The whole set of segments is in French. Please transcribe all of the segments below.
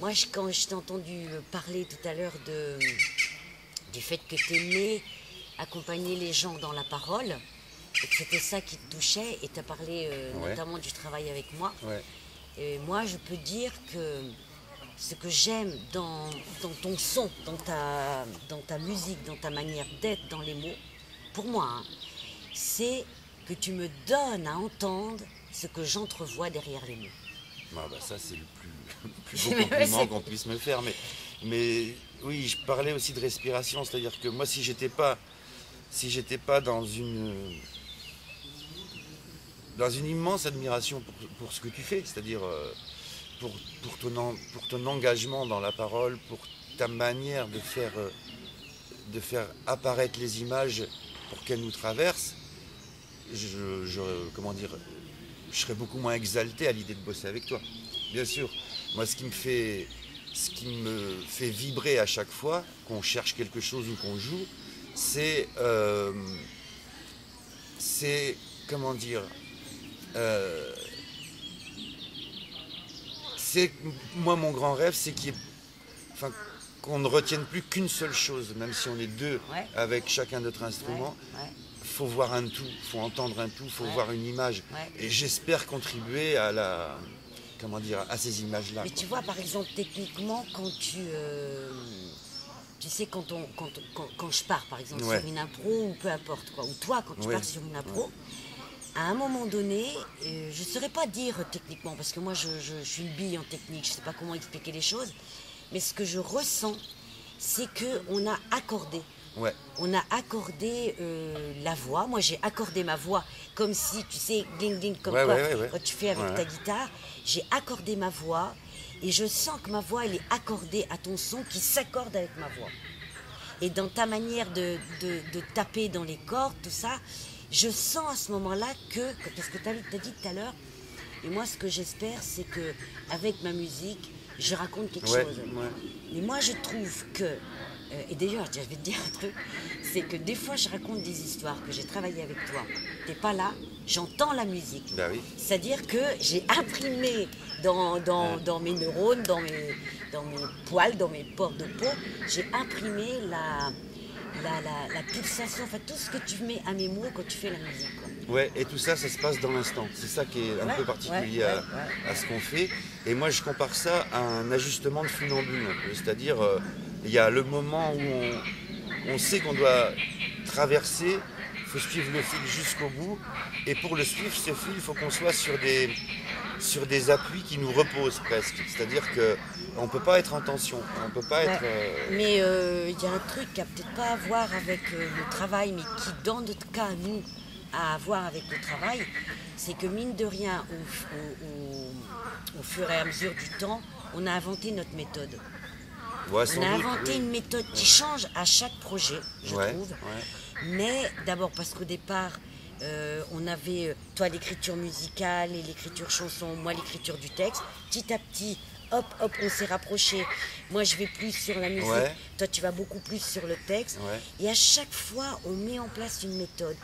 Moi, quand je t'ai entendu parler tout à l'heure du fait que tu aimais accompagner les gens dans la parole, et que c'était ça qui te touchait, et tu as parlé Ouais, notamment du travail avec moi, ouais, et moi, je peux dire que ce que j'aime dans ton son, dans ta musique, dans ta manière d'être, dans les mots, pour moi, hein, c'est que tu me donnes à entendre ce que j'entrevois derrière les mots. bah ça c'est le plus beau compliment qu'on puisse me faire. Mais oui, je parlais aussi de respiration, c'est-à-dire que moi si j'étais pas dans une immense admiration pour ce que tu fais, c'est-à-dire pour ton engagement dans la parole, pour ta manière de faire apparaître les images pour qu'elles nous traversent, comment dire, je serais beaucoup moins exalté à l'idée de bosser avec toi. Bien sûr, moi ce qui me fait vibrer à chaque fois qu'on cherche quelque chose ou qu'on joue, c'est, euh, c'est comment dire, euh, c'est moi mon grand rêve, c'est enfin, qu'on ne retienne plus qu'une seule chose, même si on est deux Ouais, avec chacun notre ouais, instrument. ouais, Faut voir un tout, faut entendre un tout, faut ouais, voir une image. ouais. Et j'espère contribuer à comment dire, à ces images-là, Mais quoi. tu vois, par exemple, techniquement, tu sais, quand je pars, par exemple, Ouais, sur une impro, ou peu importe, quoi, ou toi, quand tu ouais, pars sur une ouais, impro, à un moment donné, je ne saurais pas dire techniquement, parce que moi, je suis une bille en technique, je ne sais pas comment expliquer les choses, mais ce que je ressens, c'est qu'on a accordé. ouais, On a accordé la voix. Moi, j'ai accordé ma voix comme si, tu sais, gling gling, comme ouais, quoi, ouais, ouais, ouais, quand tu fais avec ouais. ta guitare, j'ai accordé ma voix et je sens que ma voix, elle est accordée à ton son qui s'accorde avec ma voix. Et dans ta manière de taper dans les cordes, tout ça, je sens à ce moment-là parce que tu as dit tout à l'heure, et moi, ce que j'espère, c'est que avec ma musique, je raconte quelque Ouais, chose. ouais. Mais moi, je trouve que, et d'ailleurs, je vais te dire un truc, c'est que des fois, je raconte des histoires que j'ai travaillé avec toi. T'es pas là, j'entends la musique. Bah oui. C'est-à-dire que j'ai imprimé Ouais. dans mes neurones, dans mes poils, dans mes pores de peau, j'ai imprimé la pulsation, enfin tout ce que tu mets à mes mots quand tu fais la musique, quoi. Ouais, et tout ça, ça se passe dans l'instant. C'est ça qui est un Ouais, peu ouais, particulier ouais, ouais. à ce qu'on fait. Et moi, je compare ça à un ajustement de funambule, un peu. C'est-à-dire, il y a le moment où on sait qu'on doit traverser, il faut suivre le fil jusqu'au bout. Et pour le suivre, ce fil, il faut qu'on soit sur des appuis qui nous reposent presque. C'est-à-dire qu'on ne peut pas être en tension. On ne peut pas Ouais. être. Mais il y a un truc qui a peut-être pas à voir avec le travail, mais qui, dans notre cas, nous, a à voir avec le travail, c'est que mine de rien, au fur et à mesure du temps, on a inventé notre méthode. Ouais, On sans a doute, inventé oui. une méthode qui change à chaque projet, je Ouais, trouve. ouais. Mais d'abord parce qu'au départ, on avait, toi, l'écriture musicale et l'écriture chanson, moi, l'écriture du texte. Petit à petit, hop, hop, on s'est rapprochés. Moi, je vais plus sur la musique. Ouais, Toi, tu vas beaucoup plus sur le texte. ouais. Et à chaque fois, on met en place une méthode.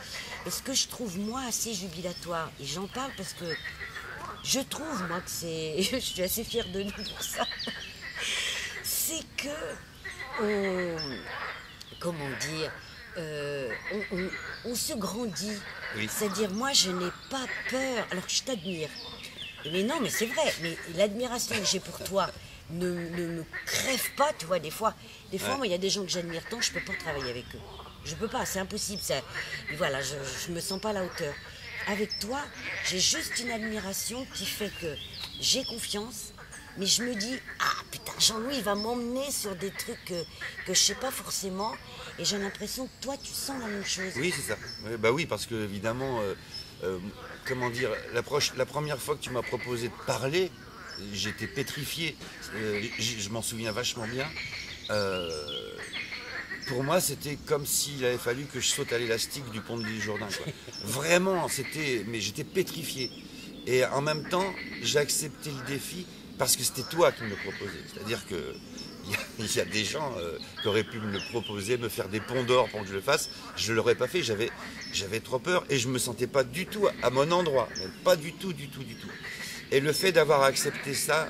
Et ce que je trouve, moi, assez jubilatoire, et j'en parle parce que je trouve, moi, que c'est... je suis assez fière de nous pour ça. C'est que on, comment dire, on se grandit. Oui. C'est-à-dire, moi, je n'ai pas peur, alors que je t'admire. Mais non, mais c'est vrai, mais l'admiration que j'ai pour toi ne me crève pas, tu vois, des fois, Ouais. moi, il y a des gens que j'admire tant, je ne peux pas travailler avec eux. Je peux pas, c'est impossible. Ça. Et voilà, je me sens pas à la hauteur. Avec toi, j'ai juste une admiration qui fait que j'ai confiance, mais je me dis, ah putain, Jean-Louis, il va m'emmener sur des trucs que je sais pas forcément, et j'ai l'impression que toi, tu sens la même chose. Oui, c'est ça. Ouais, bah oui, parce que évidemment, euh, comment dire, la première fois que tu m'as proposé de parler, j'étais pétrifié. Je m'en souviens vachement bien. Euh, pour moi, c'était comme s'il avait fallu que je saute à l'élastique du pont de l'île Jourdain, quoi. Vraiment, mais j'étais pétrifié. Et en même temps, j'ai accepté le défi parce que c'était toi qui me le proposais. C'est-à-dire que il y a des gens qui auraient pu me le proposer, me faire des ponts d'or pour que je le fasse. Je ne l'aurais pas fait, j'avais trop peur et je ne me sentais pas du tout à mon endroit. Mais pas du tout, du tout, du tout. Et le fait d'avoir accepté ça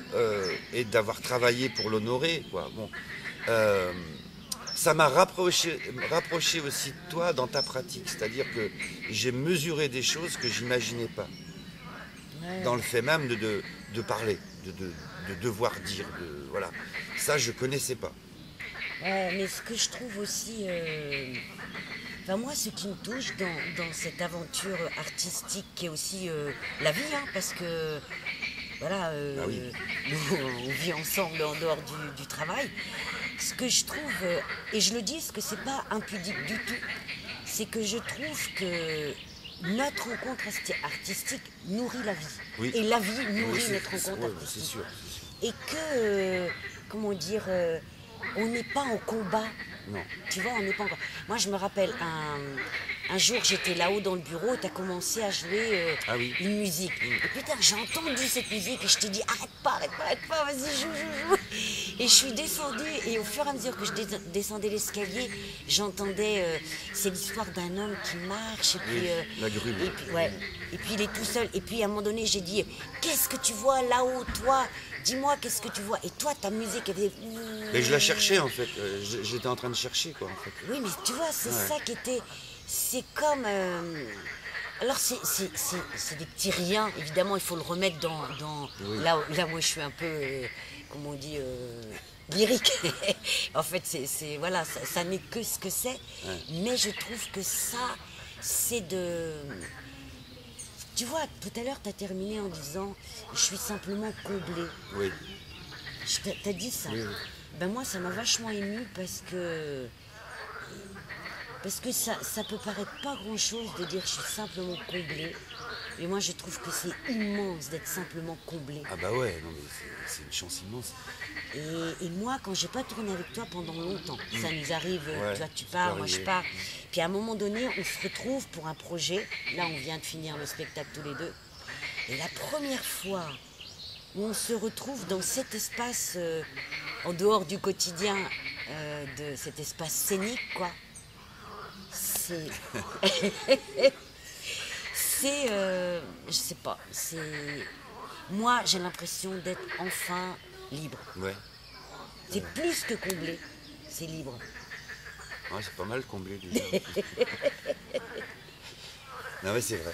et d'avoir travaillé pour l'honorer, quoi, bon, euh, ça m'a rapproché aussi de toi dans ta pratique. C'est-à-dire que j'ai mesuré des choses que j'imaginais pas. Ouais. Dans le fait même de parler, de devoir dire, voilà. Ça, je connaissais pas. Ouais, mais ce que je trouve aussi, enfin moi, ce qui me touche dans cette aventure artistique qui est aussi la vie, hein, parce que voilà, Ah oui. nous, on vit ensemble en dehors du travail. Ce que je trouve, et je le dis, parce que c'est pas impudique du tout, c'est que je trouve que notre rencontre artistique nourrit la vie. Oui. Et la vie Oui, nourrit notre rencontre ouais, artistique. c'est sûr. Et que, comment dire, on n'est pas en combat. Non. Tu vois, on n'est pas en combat. Moi, je me rappelle, un jour, j'étais là-haut dans le bureau, tu as commencé à jouer Ah oui. une musique. Et putain, j'ai entendu cette musique et je t'ai dit, arrête pas, vas-y, joue. Et je suis descendue et au fur et à mesure que je descendais l'escalier, j'entendais, c'est l'histoire d'un homme qui marche et puis... Oui, la grue. Et puis, ouais. Et puis il est tout seul. Et puis à un moment donné, j'ai dit, qu'est-ce que tu vois là-haut, toi? Dis-moi, qu'est-ce que tu vois? Et toi, ta musique, elle faisait... Et je la cherchais en fait. J'étais en train de chercher quoi en fait. Oui, mais tu vois, c'est Ouais. ça qui était... C'est comme... alors, c'est des petits riens. Évidemment, il faut le remettre dans Oui. là où je suis un peu, comment on dit, lyrique. En fait, voilà, ça n'est que ce que c'est. Ouais. Mais je trouve que ça, c'est de... Tu vois, tout à l'heure, tu as terminé en disant « Je suis simplement comblée ». Oui. T'as dit ça. Oui, oui. Ben moi, ça m'a vachement émue parce que ça peut paraître pas grand-chose de dire « Je suis simplement comblée ». Mais moi, je trouve que c'est immense d'être simplement comblée. Ah bah ouais, non mais c'est une chance immense. Et moi, quand j'ai pas tourné avec toi pendant longtemps, ça nous arrive, Ouais, tu vois, tu ça pars, peut moi je arriver. pars. Puis à un moment donné, on se retrouve pour un projet. Là, on vient de finir le spectacle tous les deux. Et la première fois où on se retrouve dans cet espace, en dehors du quotidien, de cet espace scénique, quoi, c'est... c'est... je sais pas, c'est... Moi, j'ai l'impression d'être enfin libre. Ouais. C'est plus que comblé, c'est libre. Ouais, c'est pas mal comblé déjà. Non mais c'est vrai.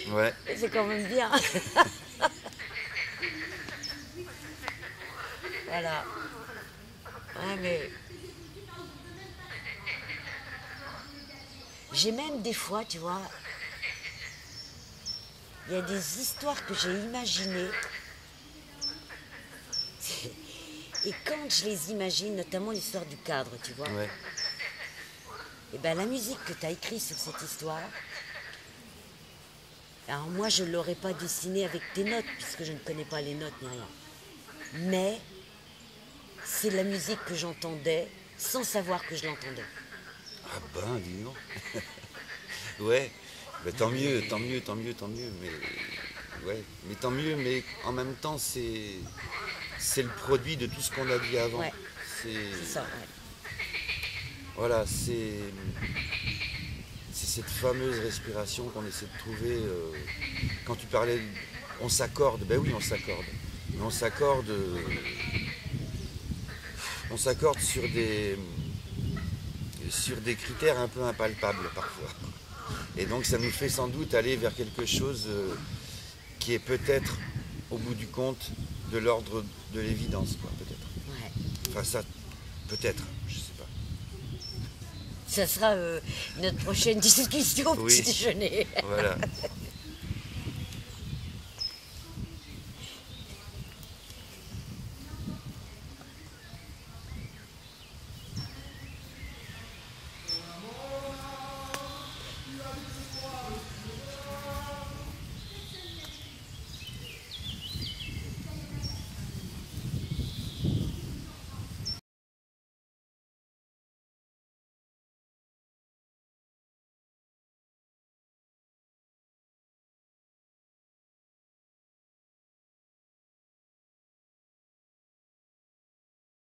Ouais. Ouais. C'est quand même bien. Voilà. Ouais, mais... J'ai même des fois, tu vois, il y a des histoires que j'ai imaginées. Et quand je les imagine, notamment l'histoire du cadre, tu vois, Ouais. et ben la musique que tu as écrite sur cette histoire, alors moi je ne l'aurais pas dessinée avec tes notes, puisque je ne connais pas les notes ni rien. Mais c'est la musique que j'entendais sans savoir que je l'entendais. Ah ben dis donc. Ouais. Mais tant mieux. Mais ouais. Mais tant mieux, mais en même temps c'est le produit de tout ce qu'on a dit avant. Ouais. C'est C'est ça, ouais. voilà, c'est cette fameuse respiration qu'on essaie de trouver. Quand tu parlais, on s'accorde, ben oui, on s'accorde. Mais on s'accorde sur des critères un peu impalpables parfois. Et donc ça nous fait sans doute aller vers quelque chose qui est peut-être, au bout du compte, de l'ordre de l'évidence, quoi, peut-être. Ouais. Enfin ça, peut-être, je sais pas. Ça sera notre prochaine discussion au Oui. petit déjeuner. Voilà.